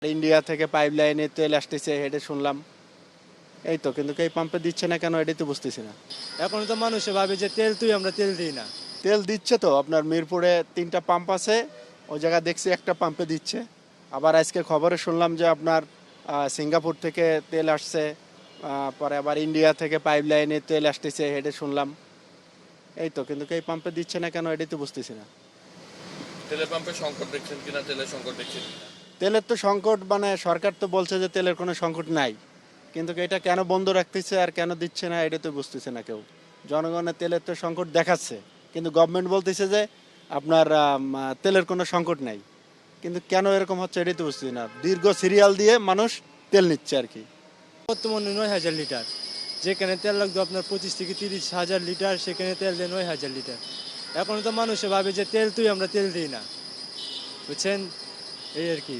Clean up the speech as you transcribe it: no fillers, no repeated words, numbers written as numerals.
India থেকে pipe লাইনে তেল আসতেছে হেঁটে শুনলাম। এই তো, কিন্তু এই পাম্পে দিচ্ছে না কেন, এটাই তো বুঝতেছি না। এখন তো মানুষে ভাবে যে তেল তুই, আমরা তেল দিই না। তেল দিচ্ছে তো, আপনার মিরপুরে 3টা পাম্প আছে, ওই জায়গায় দেখছি একটা পাম্পে দিচ্ছে। আবার আজকে খবরে শুনলাম যে আপনার সিঙ্গাপুর থেকে তেল আসছে, পরে আবার ইন্ডিয়া থেকে পাইপ লাইনে তেল আসতেছে হেঁটে শুনলাম। এই তো, কিন্তু এই পাম্পে দিচ্ছে না কেন, এটাই তো বুঝতেছি না। তেলের পাম্পে সংকট দেখছেন কিনা, তেলের সংকট দেখছেন কিনা? তেলের তো সংকট, মানে সরকার তো বলছে যে তেলের কোনো সংকট নাই, কিন্তু এটা কেন বন্ধ রাখতেছে আর কেন দিচ্ছে না, এটা তো বুঝতেছে না কেউ। জনগণের তেলের তো সংকট দেখাচ্ছে, কিন্তু গভর্নমেন্ট বলতেছে যে আপনার তেলের কোনো সংকট নাই, কিন্তু কেন এরকম হচ্ছে এটাই তো বুঝতেছি না। দীর্ঘ সিরিয়াল দিয়ে মানুষ তেল নিচ্ছে আর কি। বর্তমানে 9,000 লিটার, যেখানে তেল লাগতো আপনার 25 থেকে 30,000 লিটার, সেখানে তেল দেয় 9,000 লিটার। এখন তো মানুষে ভাবে যে তেল তুই, আমরা তেল দিই না, বুঝছেন, এই আর কি।